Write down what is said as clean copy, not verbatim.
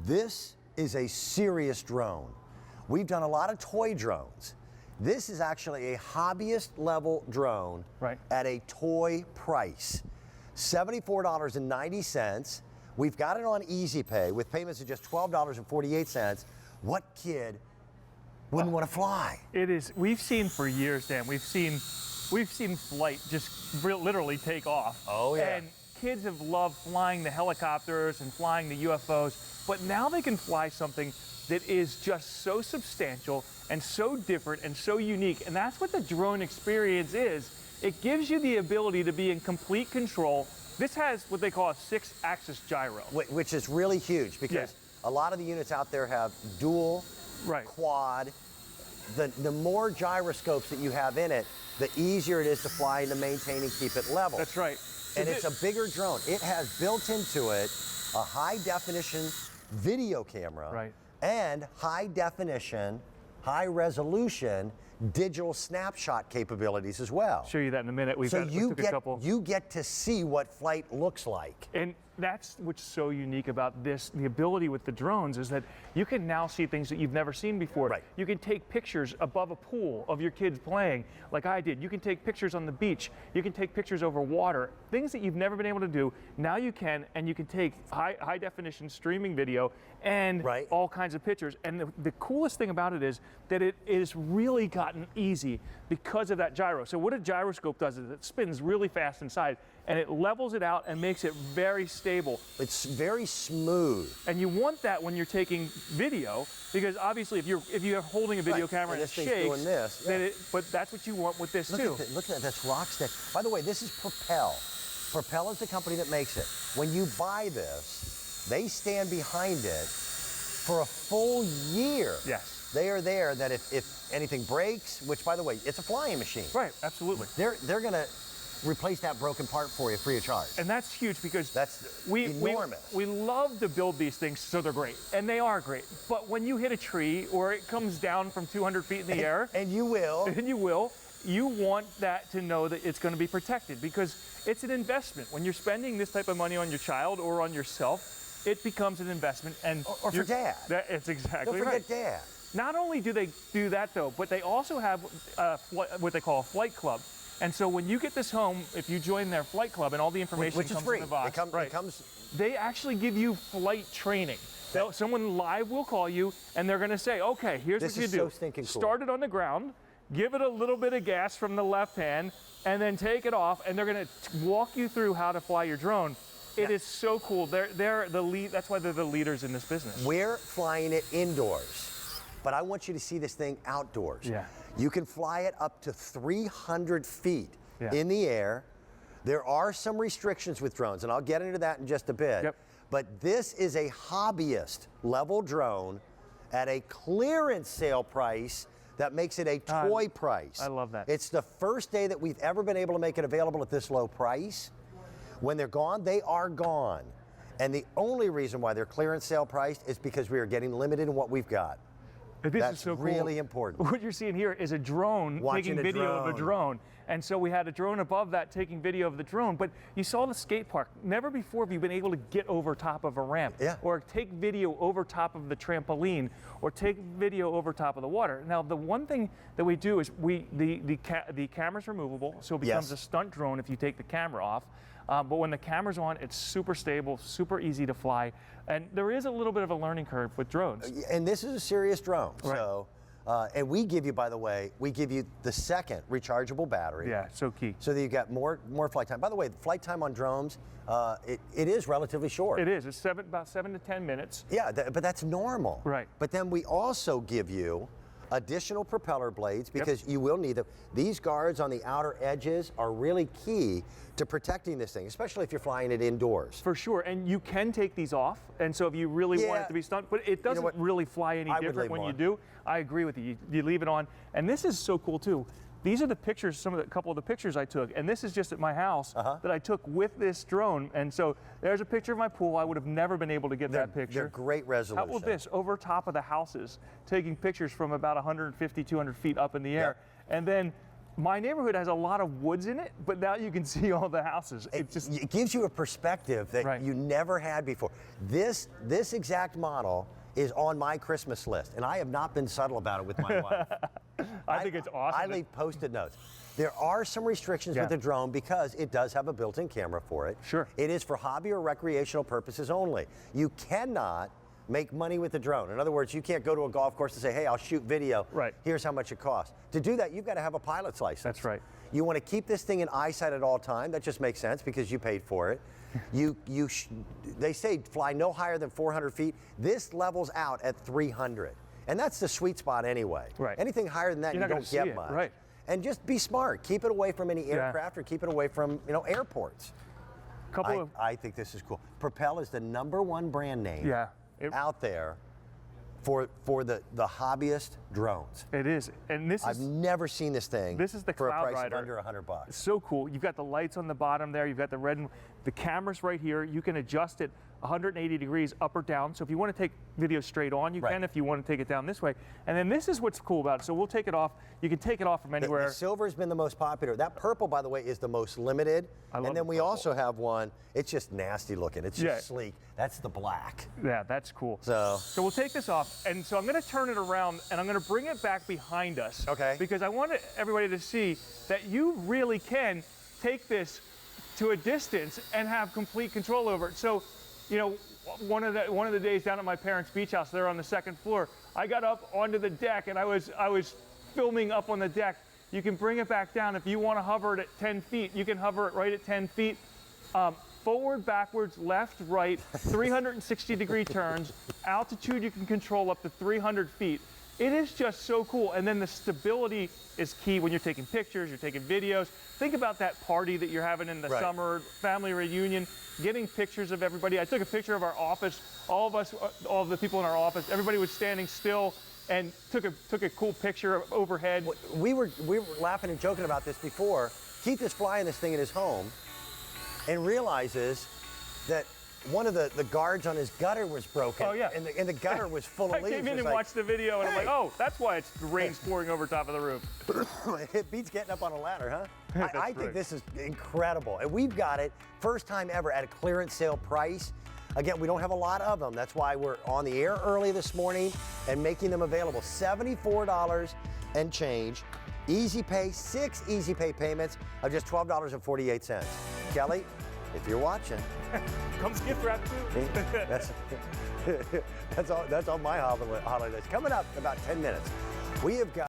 This is a serious drone. We've done a lot of toy drones. This is actually a hobbyist level drone at a toy price. $74.90. We've got it on Easy Pay with payments of just $12.48. What kid wouldn't want to fly? It is. We've seen for years, Dan. We've seen flight just literally take off. Oh yeah. And kids have loved flying the helicopters and flying the UFOs, but now they can fly something that is just so substantial and so different and so unique. And that's what the drone experience is. It gives you the ability to be in complete control. This has what they call a 6-axis gyro. Which is really huge because a lot of the units out there have dual, quad. The more gyroscopes that you have in it, the easier it is to fly and to maintain and keep it level. That's right. And it's a bigger drone. It has built into it a high definition video camera and high definition, high resolution digital snapshot capabilities as well. Show you that in a minute. You get to see what flight looks like. And that's what's so unique about this. The ability with the drones is that you can now see things that you've never seen before. You can take pictures above a pool of your kids playing like I did. You can take pictures on the beach. You can take pictures over water. Things that you've never been able to do, now you can, and you can take high definition streaming video and all kinds of pictures. And the coolest thing about it is that it is really gotten easy because of that gyro. So what a gyroscope does is it spins really fast inside and it levels it out and makes it very stable. It's very smooth. And you want that when you're taking video, because obviously if you're holding a video camera and it shakes, doing this, but that's what you want with this too. Look at that, that's Rocksteady. By the way, this is Propel. Propel is the company that makes it. When you buy this, they stand behind it for a full year. Yes. They are there that if anything breaks, which by the way, it's a flying machine. Right, absolutely. They're gonna replace that broken part for you free of charge. And that's huge because that's enormous. We love to build these things so they're great, and they are great. But when you hit a tree or it comes down from 200 feet in the air, and you will, you want that to know that it's going to be protected because it's an investment. When you're spending this type of money on your child or on yourself, it becomes an investment. And or for dad. It's exactly right. Don't forget dad. Not only do they do that though, but they also have what they call a flight club. And so when you get this home, if you join their flight club and all the information which comes is free. in the box, it comes. They actually give you flight training. Someone live will call you and they're going to say, okay, here's what you do. This is so stinking cool. Start it on the ground, give it a little bit of gas from the left hand, and then take it off, and they're going to walk you through how to fly your drone. It is so cool. They're the lead. That's why they're the leaders in this business. We're flying it indoors, but I want you to see this thing outdoors. Yeah. You can fly it up to 300 feet in the air. There are some restrictions with drones, and I'll get into that in just a bit. Yep. But this is a hobbyist level drone at a clearance sale price that makes it a toy price. I love that. It's the first day that we've ever been able to make it available at this low price. When they're gone, they are gone. And the only reason why they're clearance sale priced is because we are getting limited in what we've got. That's so cool. really important. What you're seeing here is a drone taking video of a drone. And so we had a drone above that taking video of the drone. But you saw the skate park. Never before have you been able to get over top of a ramp or take video over top of the trampoline or take video over top of the water. Now, the one thing that we do is the camera's removable, so it becomes a stunt drone if you take the camera off. But when the camera's on, it's super stable, super easy to fly. And there is a little bit of a learning curve with drones. And this is a serious drone. So, and we give you, by the way, the second rechargeable battery. Yeah, so key. So that you got more flight time. By the way, the flight time on drones, it is relatively short. It is. It's about 7 to 10 minutes. Yeah, but that's normal. Right. But then we also give you additional propeller blades because you will need them. These guards on the outer edges are really key to protecting this thing, especially if you're flying it indoors. For sure, and you can take these off, and so if you really want it to be stunt, but it doesn't really fly any different when you do. I agree with you. You leave it on, and this is so cool too. These are the pictures, a couple of the pictures I took, and this is just at my house that I took with this drone. And so there's a picture of my pool. I would have never been able to get that picture. They're great resolution. How about this, over top of the houses, taking pictures from about 150, 200 feet up in the air, and then my neighborhood has a lot of woods in it, but now you can see all the houses. It gives you a perspective that you never had before. This exact model is on my Christmas list, and I have not been subtle about it with my wife. I think it's awesome. I leave Post-it notes. There are some restrictions with the drone because it does have a built-in camera for it. Sure. It is for hobby or recreational purposes only. You cannot make money with the drone. In other words, you can't go to a golf course and say, hey, I'll shoot video. Right. Here's how much it costs. To do that, you've got to have a pilot's license. That's right. You want to keep this thing in eyesight at all time. That just makes sense because you paid for it. They say fly no higher than 400 feet. This levels out at 300. And that's the sweet spot anyway. Right. Anything higher than that, you don't get much. Right. And just be smart. Keep it away from any aircraft or keep it away from airports. I think this is cool. Propel is the #1 brand name out there for the hobbyist drones. It is, and I've never seen this thing. This is the for Cloud a price Rider. of under $100. It's so cool. You've got the lights on the bottom there. You've got the red and the cameras right here. You can adjust it 180 degrees up or down. So if you want to take video straight on, you can. If you want to take it down this way, and then this is what's cool about it. So we'll take it off. You can take it off from anywhere. The silver's been the most popular. That purple, by the way, is the most limited. And then we also have one. It's just nasty looking. It's just sleek. That's the black. Yeah, that's cool. So we'll take this off, and so I'm going to turn it around, and I'm going to bring it back behind us. Okay. Because I want everybody to see that you really can take this to a distance and have complete control over it. So, one of the days down at my parents' beach house, they're on the 2nd floor. I got up onto the deck, and I was filming up on the deck. You can bring it back down. If you want to hover it at 10 feet, you can hover it right at 10 feet. Forward, backwards, left, right, 360-degree turns. Altitude you can control up to 300 feet. It is just so cool. And then the stability is key when you're taking pictures, you're taking videos. Think about that party that you're having in the summer, family reunion, getting pictures of everybody. I took a picture of our office. All of the people in our office, everybody was standing still and took a cool picture overhead. We were laughing and joking about this before. Keith is flying this thing in his home and realizes that one of the guards on his gutter was broken. Oh, yeah. And the gutter was full of leaves. I came in and watched the video, and I'm like, oh, that's why the rain's pouring over top of the roof. It beats getting up on a ladder, huh? I think this is incredible. And we've got it, first time ever, at a clearance sale price. Again, we don't have a lot of them. That's why we're on the air early this morning and making them available. $74 and change. Easy pay, 6 easy pay payments of just $12.48. Kelly, if you're watching, come gift wrap too. that's on my holiday list. Coming up in about 10 minutes, we have got